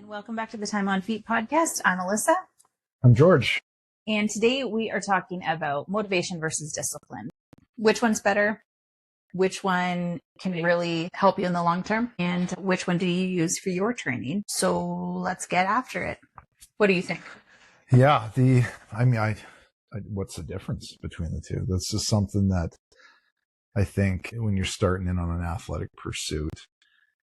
Welcome back to the Time on Feet podcast. I'm Alyssa. I'm George. And today we are talking about motivation versus discipline. Which one's better? Which one can really help you in the long term? And which one do you use for your training? So let's get after it. What do you think? Yeah, what's the difference between the two? This is something that I think when you're starting in on an athletic pursuit,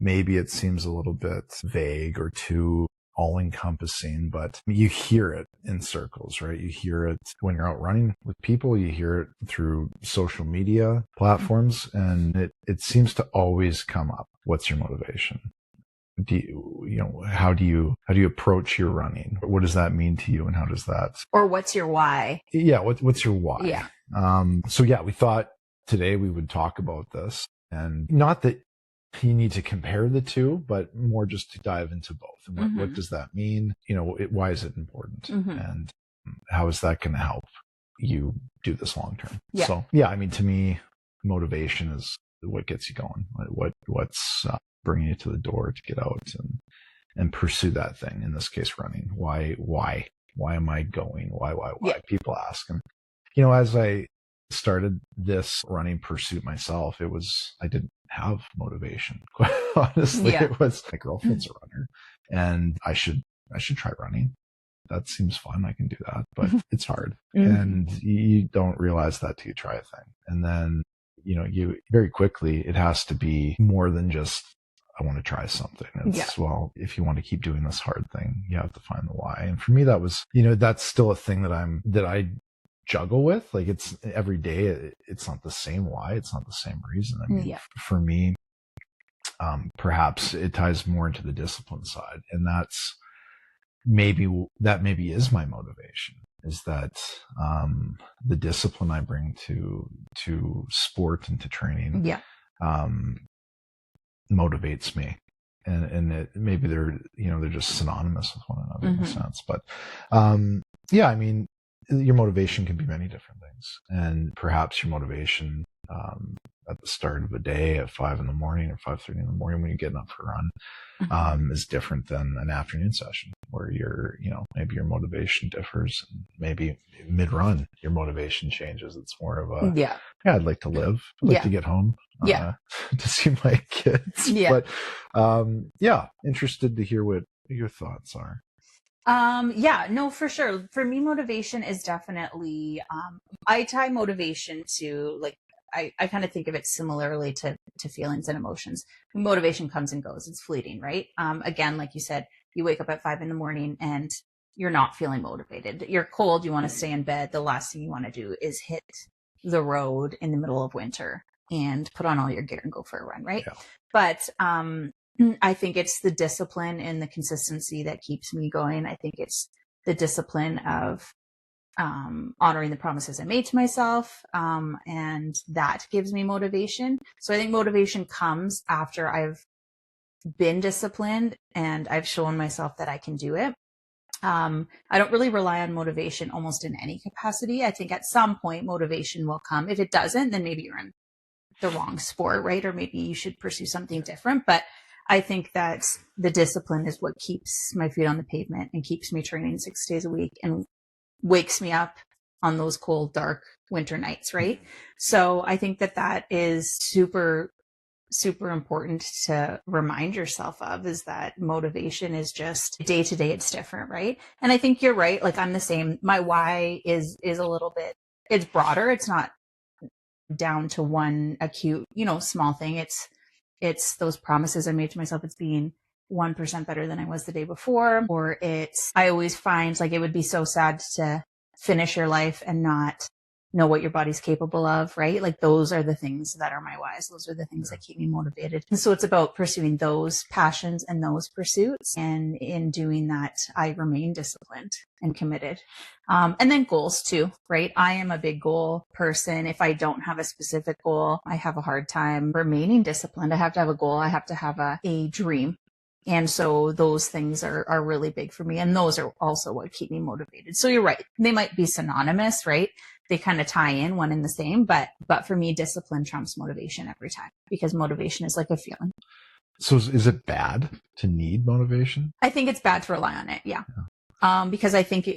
maybe it seems a little bit vague or too all-encompassing, but you hear it in circles, right? You hear it when you're out running with people, you hear it through social media platforms, and it seems to always come up. What's your motivation? How do you approach your running? What does that mean to you, and how does that? Or what's your why? Yeah, what's your why? Yeah. We thought today we would talk about this, and not that you need to compare the two, but more just to dive into both. And what does that mean? Why is it important? And how is that going to help you do this long term? Yeah. So, to me, motivation is what gets you going. What's bringing you to the door to get out and pursue that thing. In this case, running. Why am I going? Why? Yeah. People ask. And, as I started this running pursuit myself, I didn't have motivation. Quite honestly, It was my girlfriend's a runner, and I should try running. That seems fun. I can do that, but it's hard, and you don't realize that till you try a thing. And then, you very quickly, it has to be more than just, I want to try something. Well, if you want to keep doing this hard thing, you have to find the why. And for me, that was, that's still a thing that I juggle with. Like, it's every day, it's not the same why, it's not the same reason. For me, perhaps it ties more into the discipline side, and that maybe is my motivation, is that the discipline I bring to sport and to training motivates me, and it, maybe they're just synonymous with one another in a sense. But your motivation can be many different things, and perhaps your motivation at the start of a day at 5 a.m. or 5:30 in the morning when you're getting up for a run is different than an afternoon session where maybe your motivation differs. Maybe mid-run your motivation changes. It's more of a I'd like to live, I'd like to get home to see my kids. But interested to hear what your thoughts are. No, for sure. For me, motivation is definitely, I tie motivation to, like, I kind of think of it similarly to feelings and emotions. Motivation comes and goes. It's fleeting, right? Again, like you said, you wake up at 5 a.m. and you're not feeling motivated. You're cold. You want to stay in bed. The last thing you want to do is hit the road in the middle of winter and put on all your gear and go for a run, right? Yeah. But, I think it's the discipline and the consistency that keeps me going. I think it's the discipline of honoring the promises I made to myself, and that gives me motivation. So I think motivation comes after I've been disciplined and I've shown myself that I can do it. I don't really rely on motivation almost in any capacity. I think at some point motivation will come. If it doesn't, then maybe you're in the wrong sport, right? Or maybe you should pursue something different. But I think that the discipline is what keeps my feet on the pavement and keeps me training 6 days a week and wakes me up on those cold, dark winter nights, right? So I think that is super, super important to remind yourself of, is that motivation is just day to day, it's different, right? And I think you're right. Like, I'm the same. My why is a little bit, it's broader. It's not down to one acute, small thing. It's those promises I made to myself. It's being 1% better than I was the day before. Or I always find, like, it would be so sad to finish your life and not know what your body's capable of, right? Like, those are the things that are my whys. Those are the things that keep me motivated. And so it's about pursuing those passions and those pursuits. And in doing that, I remain disciplined and committed. And then goals too, right? I am a big goal person. If I don't have a specific goal, I have a hard time remaining disciplined. I have to have a goal. I have to have a dream. And so those things are really big for me. And those are also what keep me motivated. So you're right. They might be synonymous, right? They kind of tie in one and the same, but for me, discipline trumps motivation every time, because motivation is like a feeling. So is it bad to need motivation? I think it's bad to rely on it. Yeah. Because I think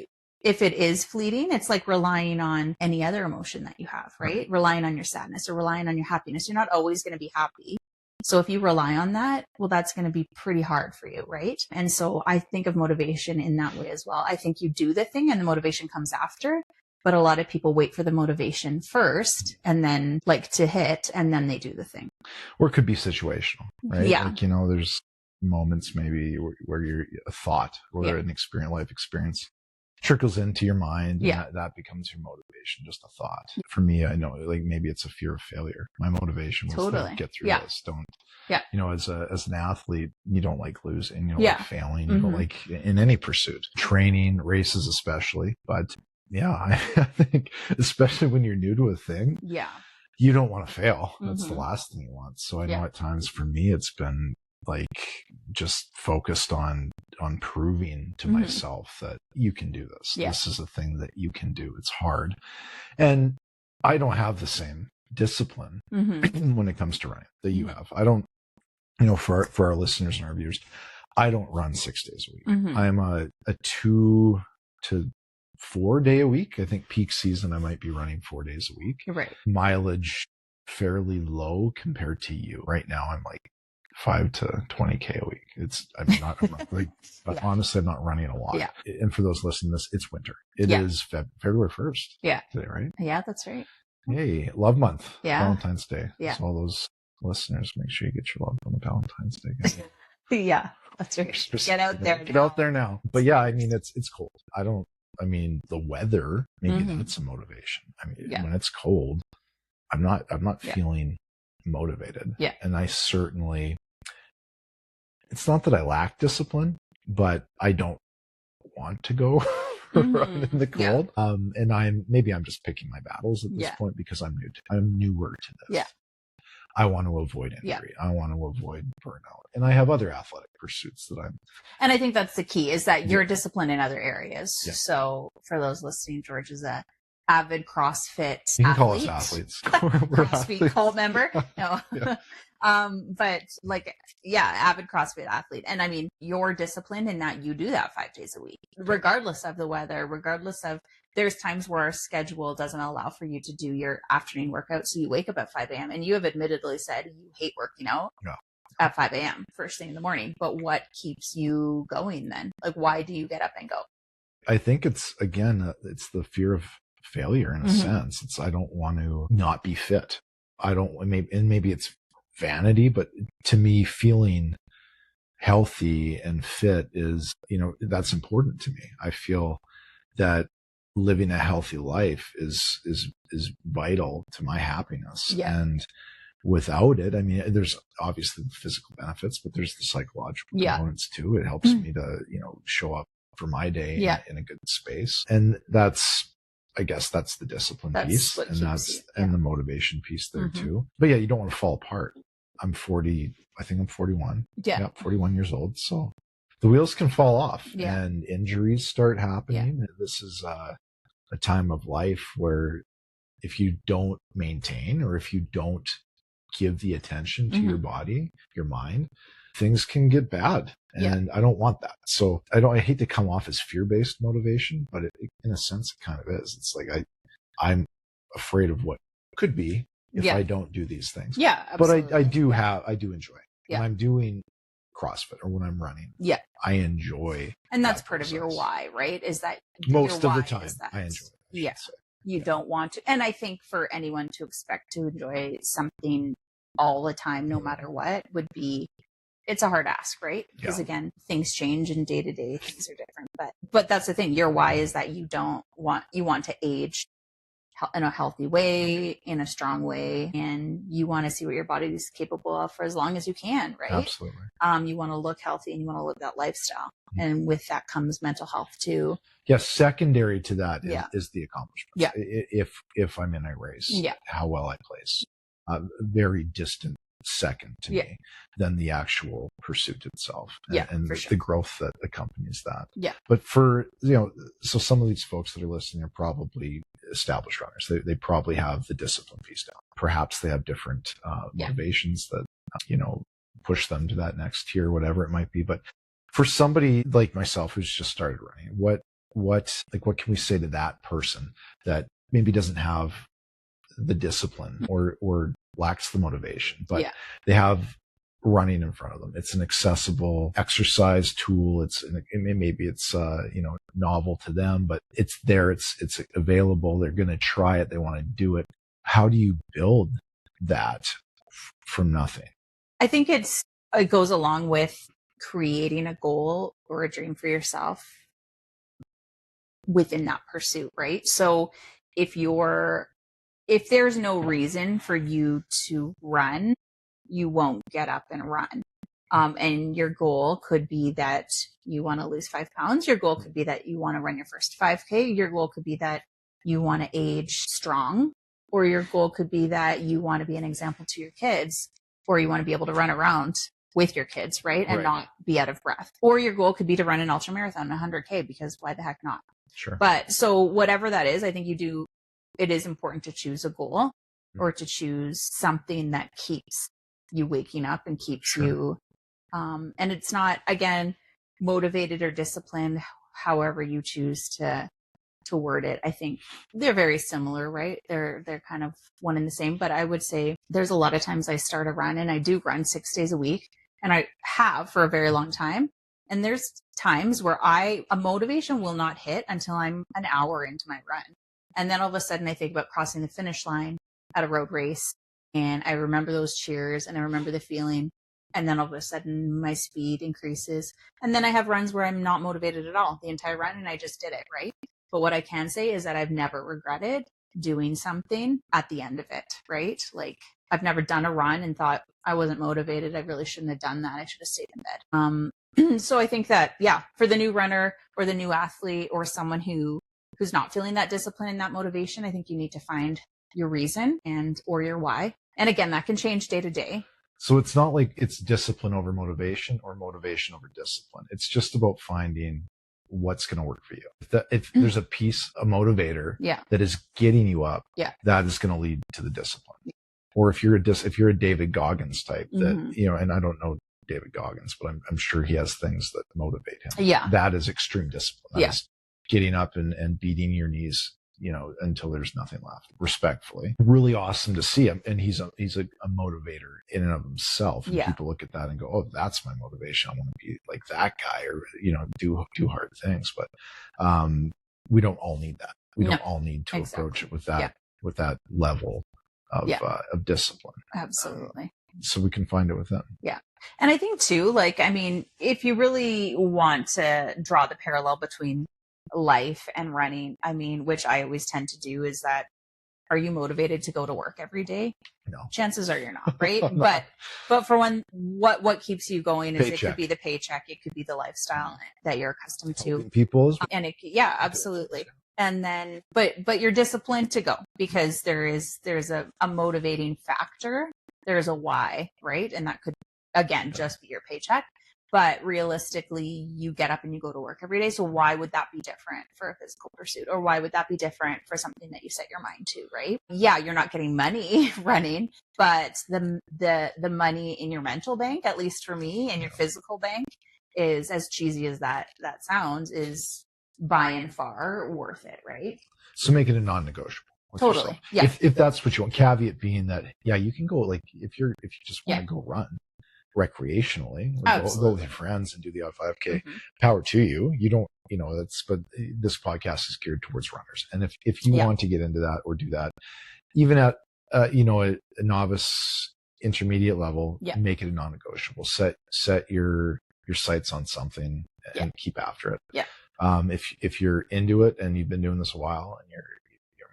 if it is fleeting, it's like relying on any other emotion that you have, right? Relying on your sadness or relying on your happiness. You're not always going to be happy. So if you rely on that, well, that's going to be pretty hard for you, right? And so I think of motivation in that way as well. I think you do the thing and the motivation comes after, but a lot of people wait for the motivation first and then like to hit and then they do the thing. Or it could be situational, right? Yeah. Like, there's moments maybe where you're a thought or an life experience trickles into your mind and that becomes your motivation, just a thought. For me, I know like maybe it's a fear of failure. My motivation was to get through this. As an athlete, you don't like losing, you don't like failing, you don't like in any pursuit, training, races especially. But I think especially when you're new to a thing, you don't want to fail. That's the last thing you want. So I know at times for me, it's been like just focused on proving to myself that you can do this. This is a thing that you can do. It's hard. And I don't have the same discipline when it comes to running that you have. I don't, for our listeners and our viewers, I don't run 6 days a week. I'm a 2 to 4 day a week. I think peak season, I might be running 4 days a week. Right. Mileage fairly low compared to you. Right now, I'm like 5 to 20K a week. But honestly, I'm not running a lot. Yeah. And for those listening to this, it's winter. It is February 1st. Yeah. Today, right? Yeah, that's right. Hey, love month. Yeah. Valentine's Day. Yeah. So all those listeners, make sure you get your love on the Valentine's Day. Yeah, that's right. Get out there. Get out there now. But yeah, I mean, it's cold. The weather, maybe that's a motivation. I mean, when it's cold, I'm not feeling motivated. Yeah. And I certainly, it's not that I lack discipline, but I don't want to go run in the cold. Yeah. And I'm just picking my battles at this point because I'm newer to this. Yeah. I want to avoid injury. I want to avoid burnout. And I have other athletic pursuits that And I think that's the key is that you're disciplined in other areas. Yeah. So for those listening, George is a avid CrossFit You can call us athletes. We're CrossFit cult member. No. Avid CrossFit athlete. And I mean, you're disciplined in that you do that 5 days a week, regardless of the weather, regardless of there's times where our schedule doesn't allow for you to do your afternoon workout. So you wake up at 5 a.m. and you have admittedly said you hate working out at 5 a.m. first thing in the morning. But what keeps you going then? Like, why do you get up and go? I think it's the fear of failure in a sense. I don't want to not be fit. Maybe it's vanity, but to me, feeling healthy and fit is, that's important to me. I feel that living a healthy life is vital to my happiness. Yeah. And without it, I mean, there's obviously the physical benefits, but there's the psychological components too. It helps me to, show up for my day in a good space. And I guess that's the discipline piece, and and the motivation piece there too. But yeah, you don't want to fall apart. I'm 40. I think I'm 41. Yeah, 41 years old. So the wheels can fall off and injuries start happening. Yeah. This is a time of life where if you don't maintain or if you don't give the attention to your body, your mind, things can get bad. And I don't want that. So I hate to come off as fear-based motivation, but in a sense, it kind of is. It's like I'm afraid of what could be if I don't do these things. Yeah, absolutely. But I do enjoy it. When I'm doing CrossFit or when I'm running. Yeah. I enjoy. And that's part of your why, right? Is that most of the time I enjoy it. Yeah. You don't want to. And I think for anyone to expect to enjoy something all the time, no matter what, it's a hard ask, right? Because again, things change and day to day things are different. But that's the thing. Your why is that you want to age in a healthy way, in a strong way, and you want to see what your body is capable of for as long as you can, right? Absolutely. You want to look healthy and you want to live that lifestyle. And with that comes mental health too. Yes. Secondary to that is the accomplishment. Yeah. If I'm in a race, how well I place, very distant second to me than the actual pursuit itself and the growth that accompanies that. Yeah. But for, so some of these folks that are listening are probably established runners. They probably have the discipline piece down. Perhaps they have different motivations that, push them to that next tier, whatever it might be. But for somebody like myself who's just started running, what can we say to that person that maybe doesn't have the discipline or lacks the motivation, but they have running in front of them? It's an accessible exercise tool. Maybe it's novel to them, but it's there. It's available. They're going to try it. They want to do it. How do you build that from nothing? I think it goes along with creating a goal or a dream for yourself within that pursuit, right? So if there's no reason for you to run, you won't get up and run. And your goal could be that you want to lose 5 pounds. Your goal could be that you want to run your first 5K. Your goal could be that you want to age strong, or your goal could be that you want to be an example to your kids, or you want to be able to run around with your kids, right? And not be out of breath. Or your goal could be to run an ultra marathon, 100K, because why the heck not? Sure. But so whatever that is, I think it is important to choose a goal or to choose something that keeps you waking up and keeps you, and it's not, again, motivated or disciplined, however you choose to word it. I think they're very similar, right? They're kind of one and the same, but I would say there's a lot of times I start a run, and I do run 6 days a week, and I have for a very long time. And there's times where a motivation will not hit until I'm an hour into my run. And then all of a sudden I think about crossing the finish line at a road race, and I remember those cheers and I remember the feeling. And then all of a sudden my speed increases. And then I have runs where I'm not motivated at all the entire run, and I just did it, right? But what I can say is that I've never regretted doing something at the end of it, right? Like, I've never done a run and thought I wasn't motivated. I really shouldn't have done that. I should have stayed in bed. So I think that, for the new runner or the new athlete or someone who's not feeling that discipline and that motivation, I think you need to find your reason or your why. And again, that can change day to day. So it's not like it's discipline over motivation or motivation over discipline. It's just about finding what's going to work for you. If there's a motivator that is getting you up, that is going to lead to the discipline. Or if you're a David Goggins type that, and I don't know David Goggins, but I'm sure he has things that motivate him. Yeah. That is extreme discipline. That is getting up and beating your knees, until there's nothing left, respectfully. Really awesome to see him. And he's a motivator in and of himself. And people look at that and go, oh, that's my motivation. I want to be like that guy, or, do hard things. But, we don't all need that. We don't all need to approach it with that level of discipline. Absolutely. So we can find it within. Yeah. And I think too, if you really want to draw the parallel between life and running, which I always tend to do, is that, are you motivated to go to work every day? No. Chances are you're not, right? No. But for one, what keeps you going is paycheck. It could be the paycheck, it could be the lifestyle that you're accustomed to. People, and absolutely. And then, but you're disciplined to go because there's a motivating factor. There's a why, right? And that could, again, just be your paycheck. But realistically, you get up and you go to work every day. So why would that be different for a physical pursuit? Or why would that be different for something that you set your mind to, right? Yeah, you're not getting money running, but the money in your mental bank, at least for me, and your physical bank, is, as cheesy as that sounds, is by and far worth it, right? So make it a non-negotiable. Totally. Yeah. If that's what you want, caveat being that, you can go, if you just want to go run recreationally, or go with your friends and do the 5K, power to you. You don't, but this podcast is geared towards runners. And if you want to get into that or do that, even at, a novice intermediate level, make it a non-negotiable. Set your sights on something and keep after it. Yeah. If you're into it and you've been doing this a while and you're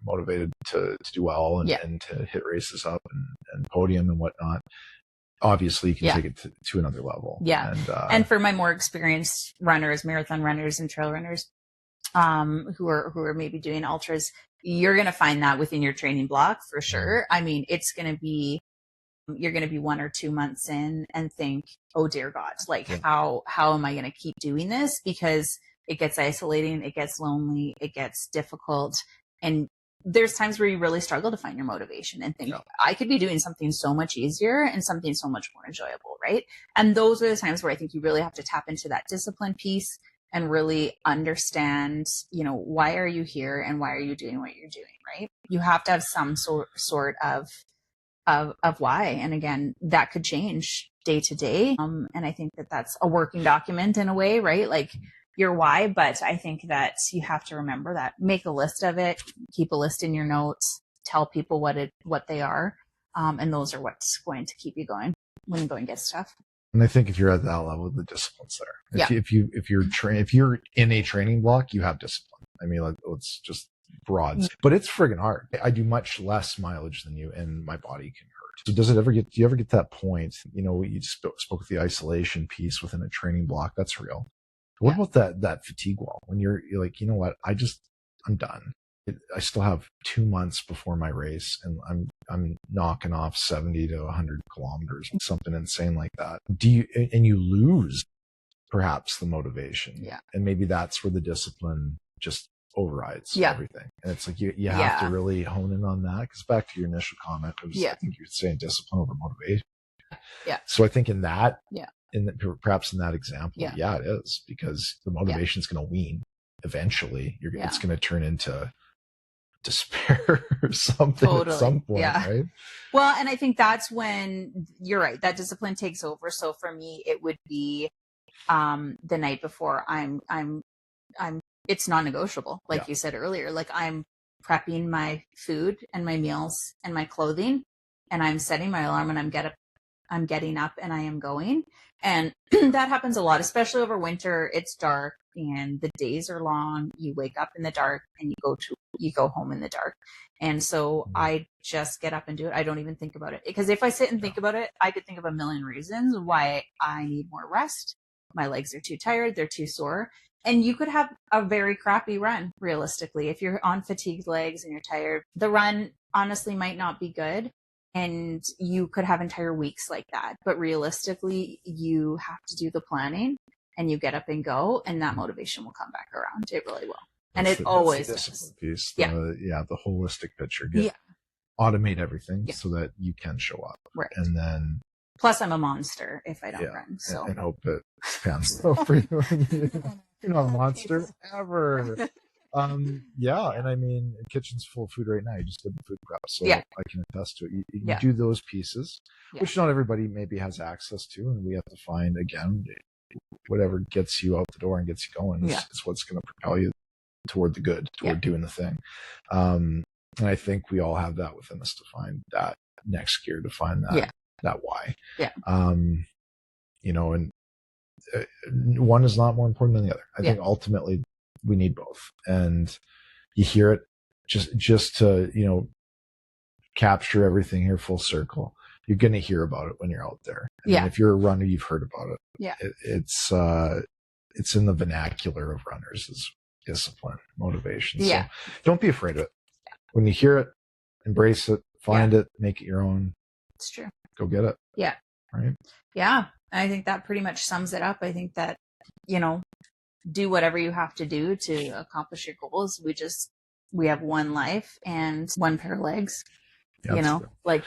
motivated to do well and to hit races up and podium and whatnot, obviously you can take it to another level. Yeah. And for my more experienced runners, marathon runners and trail runners, who are maybe doing ultras, you're going to find that within your training block for sure. It's going to be, you're going to be 1 or 2 months in and think, oh dear God, how am I going to keep doing this? Because it gets isolating, it gets lonely, it gets difficult. And there's times where you really struggle to find your motivation and think, I could be doing something so much easier and something so much more enjoyable, right? And those are the times where I think you really have to tap into that discipline piece and really understand, why are you here and why are you doing what you're doing, right? You have to have some sort of why. And again, that could change day to day. And I think that that's a working document in a way, right? Like your why, but I think that you have to remember that, make a list of it, keep a list in your notes, tell people what they are. And those are what's going to keep you going when you go and get stuff. And I think if you're at that level, the discipline's there. If you're in a training block, you have discipline. I mean, let's just broad, but it's friggin' hard. I do much less mileage than you, and my body can hurt. So do you ever get that point? You spoke with the isolation piece within a training block. That's real. What about that fatigue wall when you're like, you know what? I'm done. I still have 2 months before my race, and I'm knocking off 70 to 100 kilometers, something insane like that. And you lose perhaps the motivation. Yeah. And maybe that's where the discipline just overrides everything. And it's like you have to really hone in on that, because back to your initial comment, I think you're saying discipline over motivation. Yeah. So I think in that, perhaps in that example, it is, because the motivation is going to wean eventually. It's going to turn into despair or something at some point, right? Well, and I think that's when you're right, that discipline takes over. So for me, it would be the night before. I'm it's non-negotiable, like you said earlier. Like, I'm prepping my food and my meals and my clothing, and I'm setting my alarm, and I'm getting up and I am going. And that happens a lot, especially over winter. It's dark and the days are long. You wake up in the dark and you go home in the dark. And so I just get up and do it. I don't even think about it, because if I sit and think about it, I could think of a million reasons why I need more rest. My legs are too tired. They're too sore. And you could have a very crappy run, realistically. If you're on fatigued legs and you're tired, the run honestly might not be good. And you could have entire weeks like that. But realistically, you have to do the planning, and you get up and go, and that motivation will come back around. It really will. And it always does. Piece, the holistic picture. Automate everything so that you can show up. Right. And then... Plus, I'm a monster if I don't run. So. And hope it pans out for you. You're not a monster ever. And I mean, the kitchen's full of food right now. You just did the food prep, so I can attest to it. You do those pieces, which not everybody maybe has access to, and we have to find, again, whatever gets you out the door and gets you going is what's going to propel you toward the good, toward doing the thing. And I think we all have that within us to find that next gear, to find that why. Yeah. And one is not more important than the other. I think ultimately we need both. And you hear it just to, capture everything here full circle. You're going to hear about it when you're out there. And if you're a runner, you've heard about it. Yeah. It's in the vernacular of runners, is discipline, motivation. So don't be afraid of it. When you hear it, embrace it, find it, make it your own. It's true. Go get it. Yeah. Right. Yeah. I think that pretty much sums it up. I think that, do whatever you have to do to accomplish your goals. We have one life and one pair of legs, like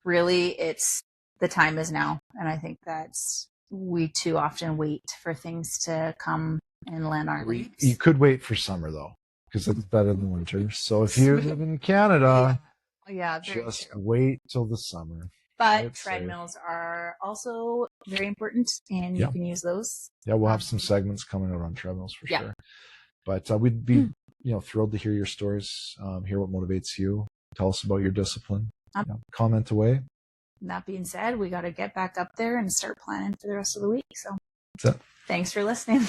really it's the time is now. And I think that's, we too often wait for things to come and land our legs. You could wait for summer though, because it's better than winter. So if you live in Canada, just wait till the summer. But treadmills are also very important, and you can use those. Yeah, we'll have some segments coming out on treadmills for sure. But we'd be, thrilled to hear your stories, hear what motivates you. Tell us about your discipline. Comment away. That being said, we got to get back up there and start planning for the rest of the week. So that's it. Thanks for listening.